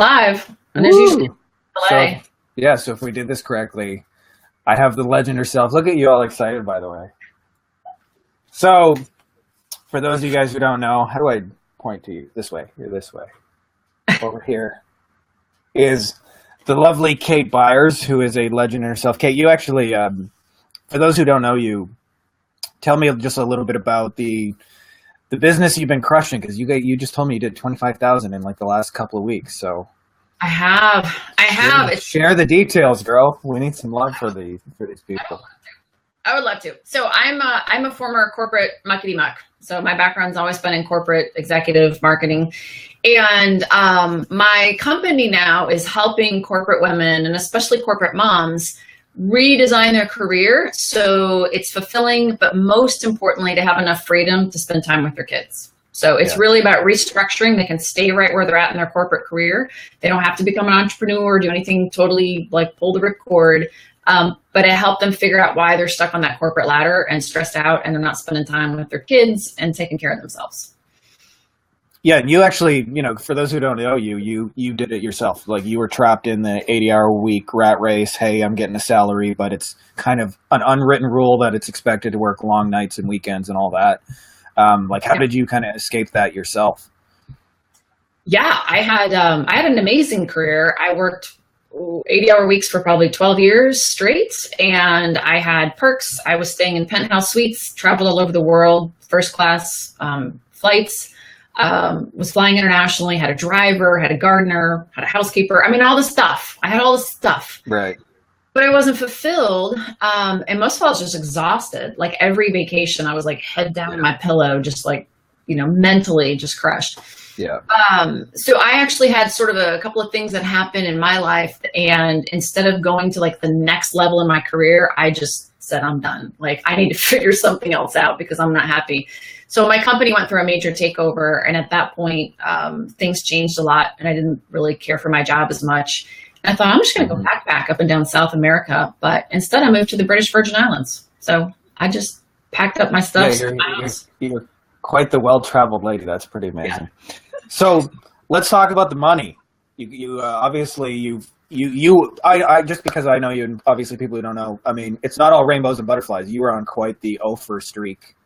Live, and there's usually a So, delay. yeah, so if we did this correctly, I have the legend herself. Look at you all excited, by the way. So, for those of you guys who don't know, how do I point to you? This way. You're this way. Over here is the lovely Kate Byers, who is a legend herself. Kate, you actually, for those who don't know you, tell me just a little bit about the business you've been crushing, because you just told me you did 25,000 in like the last couple of weeks. So I have. share the details, girl. We need some love for these people. I would love to. So I'm a former corporate muckety muck. So my background's always been in corporate executive marketing. And my company now is helping corporate women and especially corporate moms redesign their career so it's fulfilling, but most importantly, to have enough freedom to spend time with their kids. So it's really about restructuring. They can stay right where they're at in their corporate career. They don't have to become an entrepreneur or do anything totally like pull the ripcord. But I help them figure out why they're stuck on that corporate ladder and stressed out and they're not spending time with their kids and taking care of themselves. Yeah, you actually, for those who don't know you did it yourself. Like you were trapped in the 80-hour-a-week rat race. Hey, I'm getting a salary, but it's kind of an unwritten rule that it's expected to work long nights and weekends and all that. How did you kind of escape that yourself? Yeah, I had an amazing career. I worked 80-hour weeks for probably 12 years straight, and I had perks. I was staying in penthouse suites, traveled all over the world, first class flights. Was flying internationally, had a driver, had a gardener, had a housekeeper. I mean, all the stuff. I had all the stuff. Right. But I wasn't fulfilled. And most of all, I was just exhausted. Like every vacation, I was like head down in my pillow, just like, mentally just crushed. Yeah. So I actually had sort of a couple of things that happened in my life. And instead of going to like the next level in my career, I just said, I'm done. Like I need to figure something else out because I'm not happy. So my company went through a major takeover. And at that point, things changed a lot and I didn't really care for my job as much. And I thought, I'm just going to go backpack up and down South America. But instead I moved to the British Virgin Islands. So I just packed up my stuff. Yeah, you're quite the well-traveled lady. That's pretty amazing. Yeah. So let's talk about the money. You obviously I just because I know you and obviously people who don't know, I mean, it's not all rainbows and butterflies. You were on quite the offer streak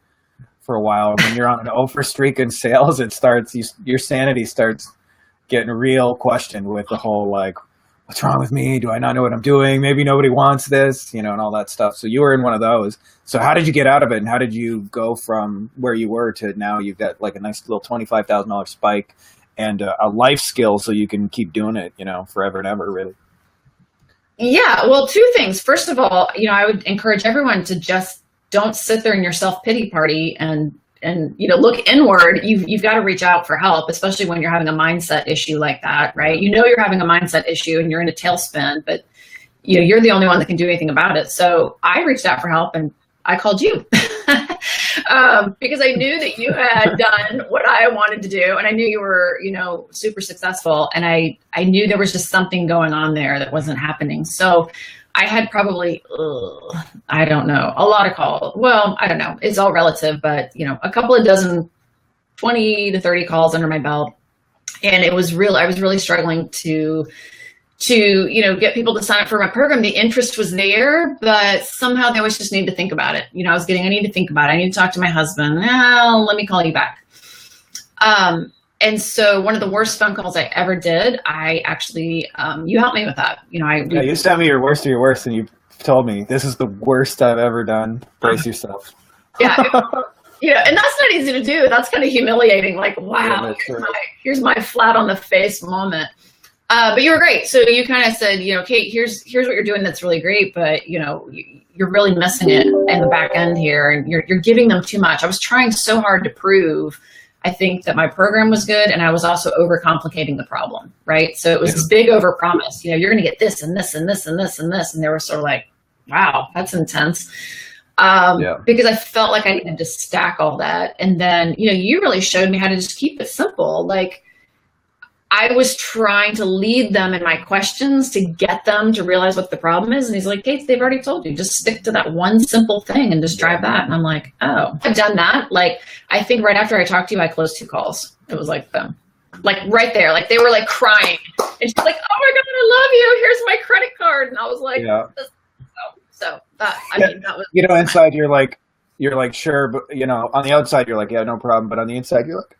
for a while. When you're on an offer streak in sales, your sanity starts getting real questioned with the whole like, what's wrong with me? Do I not know what I'm doing? Maybe nobody wants this, and all that stuff. So you were in one of those. So how did you get out of it? And how did you go from where you were to now you've got like a nice little $25,000 spike and a life skill so you can keep doing it, forever and ever, really? Yeah, well, two things. First of all, I would encourage everyone to just don't sit there in your self-pity party and look inward. You've got to reach out for help, especially when you're having a mindset issue like that, right? You're having a mindset issue and you're in a tailspin, but you're the only one that can do anything about it. So I reached out for help and I called you because I knew that you had done what I wanted to do. And I knew you were, super successful. And I knew there was just something going on there that wasn't happening. So I had probably, I don't know, a lot of calls. Well, I don't know. It's all relative, but a couple of dozen, 20 to 30 calls under my belt. And I was really struggling to get people to sign up for my program. The interest was there, but somehow they always just need to think about it. I need to think about it. I need to talk to my husband. Let me call you back. And so one of the worst phone calls I ever did, I actually, you helped me with that. You sent me your worst of your worst and you told me this is the worst I've ever done. Brace yourself. Yeah. And that's not easy to do. That's kind of humiliating. Like, wow, here's my flat on the face moment. But you were great. So you kind of said, Kate, here's what you're doing that's really great, but you're really missing it in the back end here and you're giving them too much. I was trying so hard to prove, I think, that my program was good and I was also overcomplicating the problem, right? So it was this big overpromise, you're going to get this and this and this and this and this. And they were sort of like, wow, that's intense. Because I felt like I needed to stack all that. And then, you really showed me how to just keep it simple. Like, I was trying to lead them in my questions to get them to realize what the problem is. And he's like, Kate, they've already told you, just stick to that one simple thing and just drive that. And I'm like, oh, I've done that. Like, I think right after I talked to you, I closed 2 calls. It was like, boom. like right there, like they were like crying, and she's like, "Oh my God, I love you. Here's my credit card." And I was like, Yeah. so that, I mean, that was, you know, inside you're like sure, but you know, on the outside you're like, yeah, no problem, but on the inside you're like,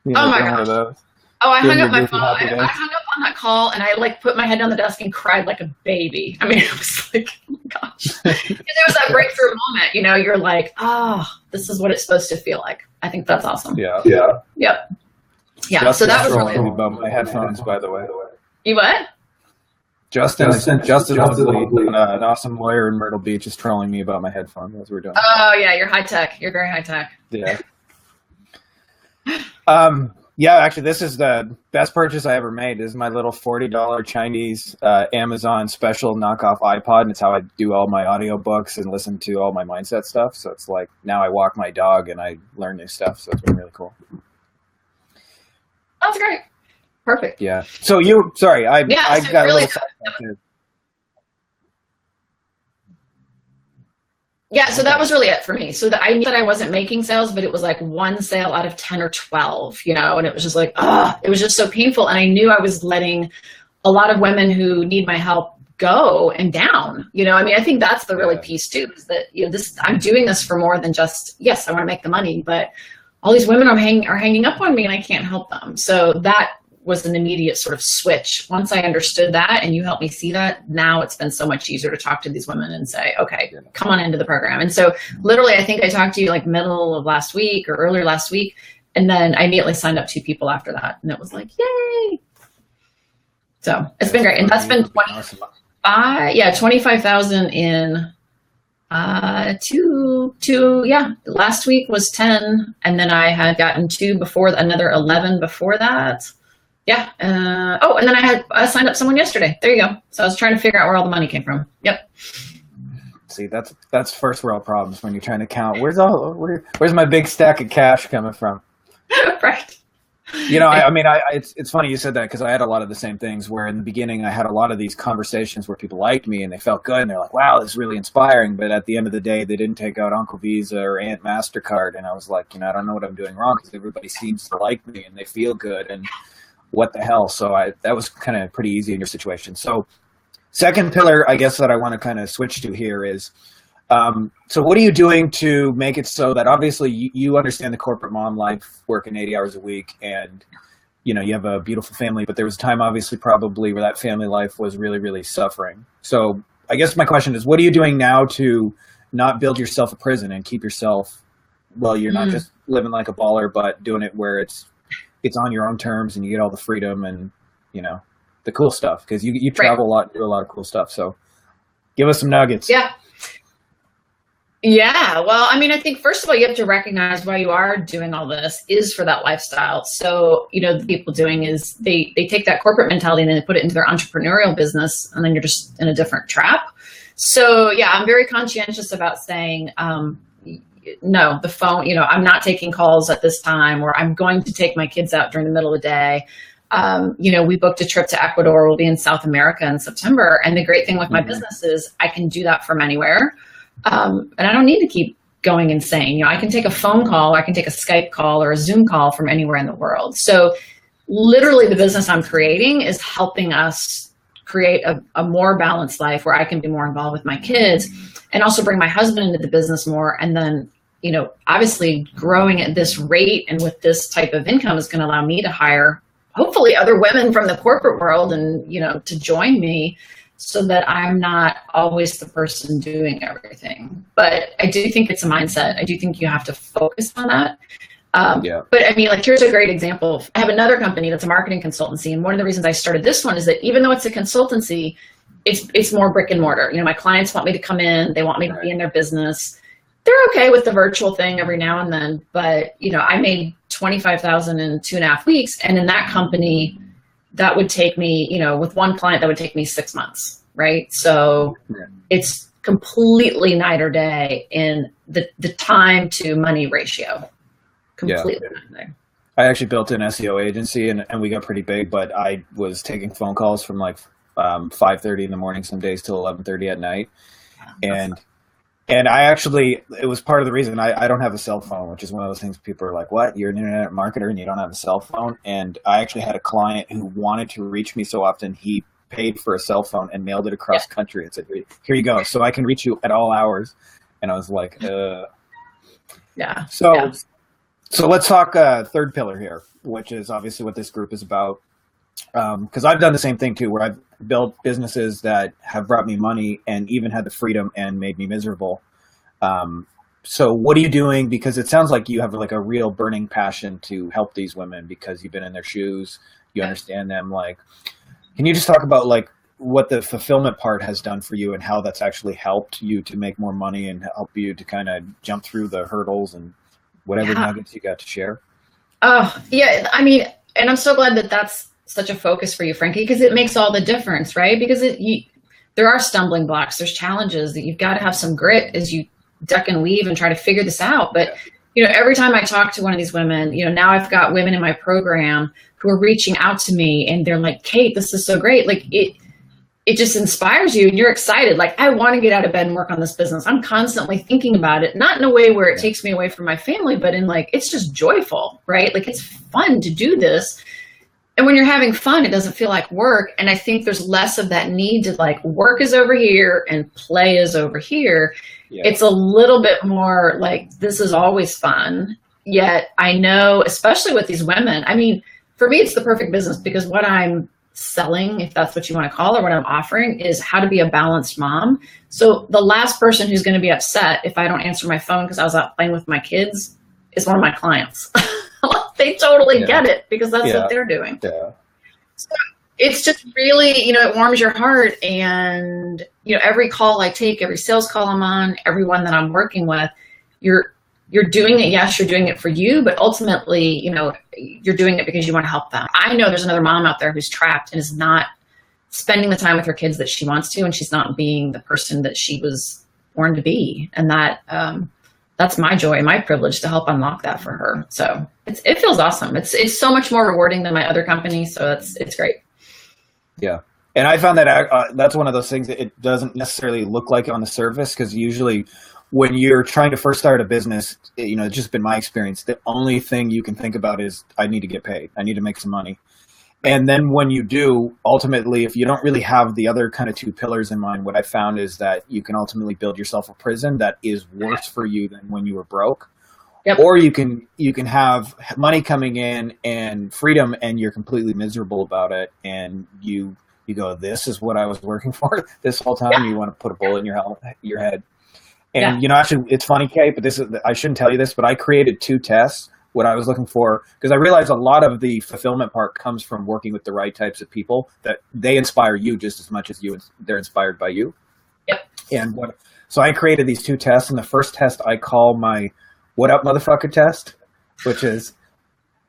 you know, oh my one of gosh. those. Oh, I hung Doing up my your phone. goofy happy I dance. hung up on that call, and I like put my head on the desk and cried like a baby. I mean, it was like, oh my gosh. Because there was that breakthrough moment, you know, you're like, oh, this is what it's supposed to feel like. I think that's awesome. Yeah. Yep. Yeah. Justin's So that was trolling really, me about my headphones, by the way. you what? Justin, an awesome lawyer in Myrtle Beach, is trolling me about my headphones as we're doing. Oh yeah, you're high tech. You're very high tech. Yeah. Yeah, actually, this is the best purchase I ever made. This is my little $40 Chinese Amazon special knockoff iPod, and it's how I do all my audiobooks and listen to all my mindset stuff. So it's like now I walk my dog and I learn new stuff. So it's been really cool. That's great. Perfect. Yeah. So I so got really a little sidetracked here. Yeah, so that was really it for me. So I knew that I wasn't making sales, but it was like one sale out of 10 or 12, you know, and it was just like, it was just so painful. And I knew I was letting a lot of women who need my help go and down, you know. I mean, I think that's the really piece too, is that, you know, I'm doing this for more than just, yes, I want to make the money, but all these women are hanging up on me and I can't help them. So that was an immediate sort of switch. Once I understood that and you helped me see that, now it's been so much easier to talk to these women and say, okay, come on into the program. And so literally, I think I talked to you like middle of last week or earlier last week. And then I immediately signed up 2 people after that. And it was like, yay. So it's been great. And that's been 25,000 in last week was 10. And then I had gotten 2 before, another 11 before that. Yeah. And then I signed up someone yesterday. There you go. So I was trying to figure out where all the money came from. Yep. See, that's first world problems when you're trying to count. Where's my big stack of cash coming from? Right. You know, it's funny you said that, because I had a lot of the same things where in the beginning I had a lot of these conversations where people liked me and they felt good and they're like, wow, this is really inspiring. But at the end of the day, they didn't take out Uncle Visa or Aunt MasterCard. And I was like, you know, I don't know what I'm doing wrong, because everybody seems to like me and they feel good. And what the hell? So that was kind of pretty easy in your situation. So second pillar, I guess, that I want to kind of switch to here is, so what are you doing to make it so that obviously you understand the corporate mom life, working 80 hours a week, and, you know, you have a beautiful family, but there was a time obviously probably where that family life was really, really suffering. So I guess my question is, what are you doing now to not build yourself a prison and keep yourself, well, you're not just living like a baller, but doing it where it's on your own terms and you get all the freedom and, you know, the cool stuff, because you travel a lot, do a lot of cool stuff. So give us some nuggets. Yeah. Well, I mean, I think first of all, you have to recognize why you are doing all this is for that lifestyle. So, you know, the people doing is they take that corporate mentality and then they put it into their entrepreneurial business, and then you're just in a different trap. So yeah, I'm very conscientious about saying, no, the phone, you know, I'm not taking calls at this time, or I'm going to take my kids out during the middle of the day. You know, we booked a trip to Ecuador. We'll be in South America in September. And the great thing with my business is I can do that from anywhere. And I don't need to keep going insane. You know, I can take a phone call, or I can take a Skype call or a Zoom call from anywhere in the world. So literally the business I'm creating is helping us create a more balanced life where I can be more involved with my kids and also bring my husband into the business more. And then, you know, obviously growing at this rate and with this type of income is going to allow me to hire hopefully other women from the corporate world and, you know, to join me so that I'm not always the person doing everything. But I do think it's a mindset. I do think you have to focus on that. But I mean, like, here's a great example. I have another company that's a marketing consultancy. And one of the reasons I started this one is that even though it's a consultancy, it's more brick and mortar. You know, my clients want me to come in, they want me to be in their business. They're okay with the virtual thing every now and then, but you know, I made 25,000 in 2.5 weeks. And in that company, that would take me, you know, with one client, that would take me 6 months. Right. So it's completely night or day in the time to money ratio. Completely night or day. I actually built an SEO agency and we got pretty big, but I was taking phone calls from like 5:30 in the morning some days till 11:30 at night. And And it was part of the reason I don't have a cell phone, which is one of those things people are like, what? You're an internet marketer and you don't have a cell phone? And I actually had a client who wanted to reach me so often, he paid for a cell phone and mailed it across country and said, here you go. So I can reach you at all hours. And I was like, Yeah. So let's talk third pillar here, which is obviously what this group is about. Because I've done the same thing too, where I've built businesses that have brought me money and even had the freedom and made me miserable. So what are you doing? Because it sounds like you have like a real burning passion to help these women because you've been in their shoes, you understand them. Like, can you just talk about like what the fulfillment part has done for you and how that's actually helped you to make more money and help you to kind of jump through the hurdles and whatever nuggets you got to share? Oh, yeah. I mean, and I'm so glad that that's such a focus for you, Frankie, because it makes all the difference, right? Because there are stumbling blocks, there's challenges that you've got to have some grit as you duck and weave and try to figure this out. But, every time I talk to one of these women, now I've got women in my program who are reaching out to me and they're like, Kate, this is so great. Like it just inspires you and you're excited. Like, I want to get out of bed and work on this business. I'm constantly thinking about it, not in a way where it takes me away from my family, but in like, it's just joyful, right? Like it's fun to do this. And when you're having fun, it doesn't feel like work. And I think there's less of that need to like work is over here and play is over here. Yeah. It's a little bit more like this is always fun. Yet I know, especially with these women, I mean, for me, it's the perfect business because what I'm selling, if that's what you want to call it, what I'm offering is how to be a balanced mom. So the last person who's going to be upset if I don't answer my phone because I was out playing with my kids is one of my clients. They totally get it because that's what they're doing. Yeah. So it's just really, it warms your heart. And, every call I take, every sales call I'm on, everyone that I'm working with, you're doing it. Yes, you're doing it for you, but ultimately, you're doing it because you want to help them. I know there's another mom out there who's trapped and is not spending the time with her kids that she wants to, and she's not being the person that she was born to be. And that's my joy, my privilege to help unlock that for her. So it feels awesome. It's so much more rewarding than my other company. So it's great. Yeah. And I found that that's one of those things that it doesn't necessarily look like on the surface, because usually when you're trying to first start a business, it's just been my experience. The only thing you can think about is I need to get paid. I need to make some money. And then when you do, ultimately, if you don't really have the other kind of two pillars in mind, what I found is that you can ultimately build yourself a prison that is worse for you than when you were broke. Yep. Or you can have money coming in and freedom and you're completely miserable about it. And you go, this is what I was working for this whole time. Yeah. You want to put a bullet in your head. And, actually, it's funny, Kate, but I shouldn't tell you this, but I created 2 tests. What I was looking for, because I realized a lot of the fulfillment part comes from working with the right types of people, that they inspire you just as much as they're inspired by you. Yep. And so I created these 2 tests, and the first test I call my "What Up, Motherfucker" test, which is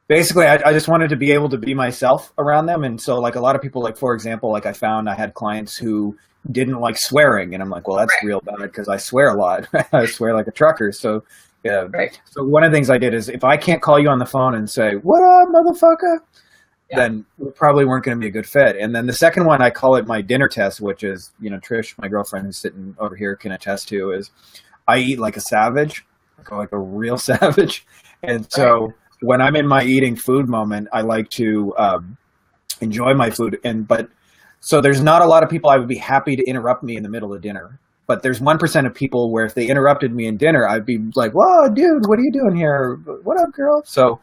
basically I just wanted to be able to be myself around them. And so like a lot of people, like for example, like I found I had clients who didn't like swearing, and I'm like, well, that's real bad because I swear a lot. I swear like a trucker. So yeah. Right. So one of the things I did is if I can't call you on the phone and say, "What up, motherfucker?" then we probably weren't going to be a good fit. And then the second one, I call it my dinner test, which is, Trish, my girlfriend who's sitting over here, can attest to, is I eat like a savage, like a real savage. And so when I'm in my eating food moment, I like to enjoy my food. So there's not a lot of people I would be happy to interrupt me in the middle of dinner. But there's 1% of people where if they interrupted me in dinner, I'd be like, "Whoa, dude, what are you doing here? What up, girl?" So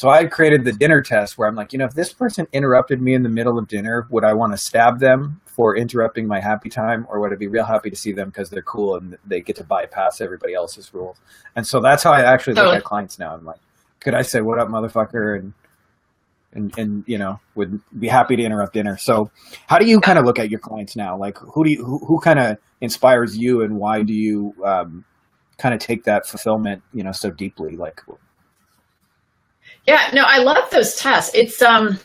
I created the dinner test where I'm like, if this person interrupted me in the middle of dinner, would I want to stab them for interrupting my happy time, or would I be real happy to see them because they're cool and they get to bypass everybody else's rules? And so that's how I actually look at clients now. I'm like, could I say, "What up, motherfucker?" and would be happy to interrupt dinner. So how do you kind of look at your clients now? Like who kind of inspires you, and why do you kind of take that fulfillment, so deeply? Like, yeah, no, I love those tests. It's, I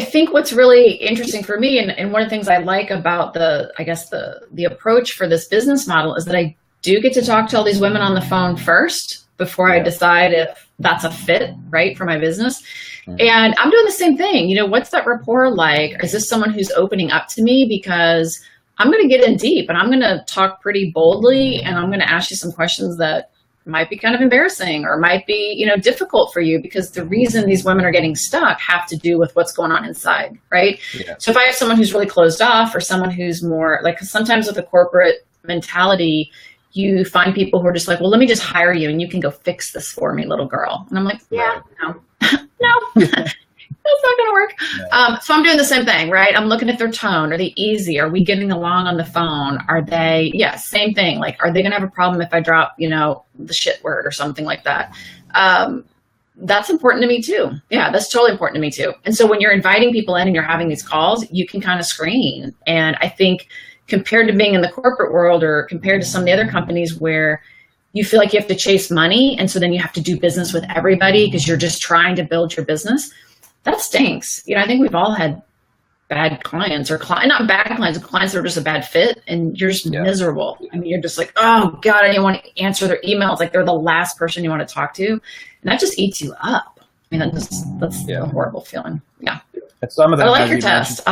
think what's really interesting for me, and one of the things I like about the approach for this business model is that I do get to talk to all these women on the phone first before I decide if that's a fit, right, for my business. And I'm doing the same thing. What's that rapport like? Is this someone who's opening up to me because I'm going to get in deep and I'm going to talk pretty boldly, and I'm going to ask you some questions that might be kind of embarrassing or might be, difficult for you, because the reason these women are getting stuck have to do with what's going on inside, right? Yeah. So if I have someone who's really closed off, or someone who's more like, 'cause sometimes with the corporate mentality, you find people who are just like, well, let me just hire you and you can go fix this for me, little girl. And I'm like, yeah, no, no. That's not going to work. Yeah. So I'm doing the same thing, right? I'm looking at their tone. Are they easy? Are we getting along on the phone? Are they, same thing. Like, are they going to have a problem if I drop, the shit word or something like that? That's important to me too. Yeah, that's totally important to me too. And so when you're inviting people in and you're having these calls, you can kind of screen. And I think compared to being in the corporate world, or compared to some of the other companies where you feel like you have to chase money, and so then you have to do business with everybody because you're just trying to build your business, that stinks. I think we've all had bad clients, or not bad clients, clients that are just a bad fit, and you're just miserable. I mean, you're just like, oh God, I didn't want to answer their emails. Like, they're the last person you want to talk to. And that just eats you up. I mean, that's a horrible feeling. Yeah. Some of them, I like your test.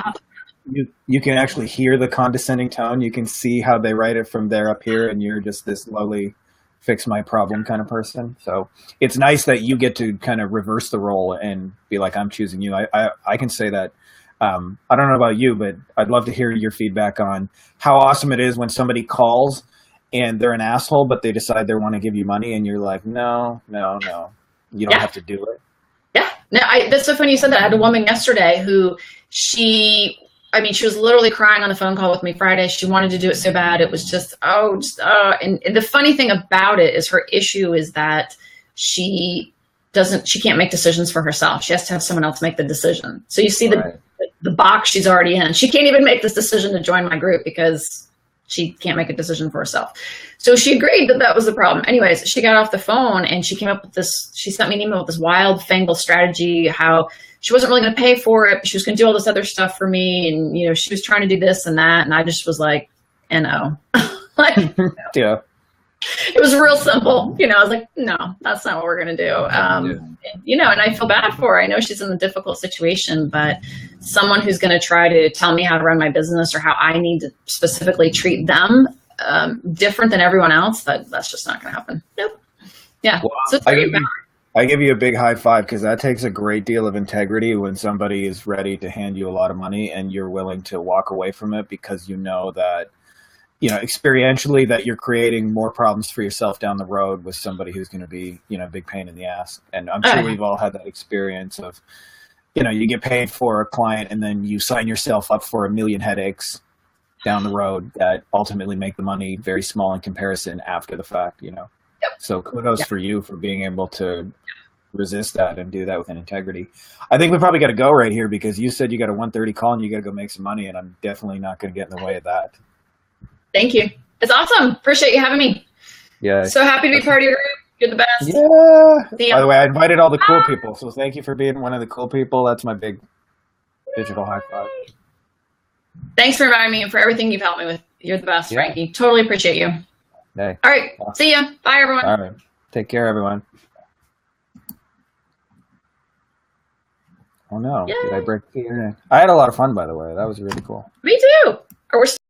You can actually hear the condescending tone. You can see how they write it from there up here, and you're just this lowly, fix my problem kind of person. So it's nice that you get to kind of reverse the role and be like, I'm choosing you. I can say that. I don't know about you, but I'd love to hear your feedback on how awesome it is when somebody calls and they're an asshole, but they decide they want to give you money, and you're like, no, you don't have to do it. Yeah. No, that's so funny you said that. I had a woman yesterday who she was literally crying on the phone call with me Friday. She wanted to do it so bad. It was just, and the funny thing about it is her issue is that she can't make decisions for herself. She has to have someone else make the decision. So you see the box she's already in. She can't even make this decision to join my group because she can't make a decision for herself. So she agreed that was the problem. Anyways, she got off the phone and she came up with this. She sent me an email with this wild fangled strategy, how she wasn't really going to pay for it, but she was going to do all this other stuff for me. And, she was trying to do this and that. And I just was like, no. Yeah. It was real simple. I was like, no, that's not what we're going to do. And I feel bad for her. I know she's in a difficult situation, but someone who's going to try to tell me how to run my business or how I need to specifically treat them different than everyone else, that's just not going to happen. Nope. Yeah. Well, so I give you a big high five, because that takes a great deal of integrity when somebody is ready to hand you a lot of money and you're willing to walk away from it because you know that, experientially, that you're creating more problems for yourself down the road with somebody who's going to be, a big pain in the ass. And I'm sure we've all had that experience of, you get paid for a client and then you sign yourself up for a million headaches down the road that ultimately make the money very small in comparison after the fact, Yep. So kudos for you for being able to resist that and do that with an integrity. I think we probably got to go right here, because you said you got a 1:30 call and you got to go make some money, and I'm definitely not going to get in the way of that. Thank you. It's awesome. Appreciate you having me. Yeah. So happy to be part of your group. You're the best. Yeah. By the way, I invited all the cool people, so thank you for being one of the cool people. That's my big digital high five. Thanks for inviting me and for everything you've helped me with. You're the best, Frankie. Totally appreciate you. Hey. All right. See ya. Bye, everyone. All right. Take care, everyone. Oh, no. Yay. Did I break the internet? I had a lot of fun, by the way. That was really cool. Me too. Or we're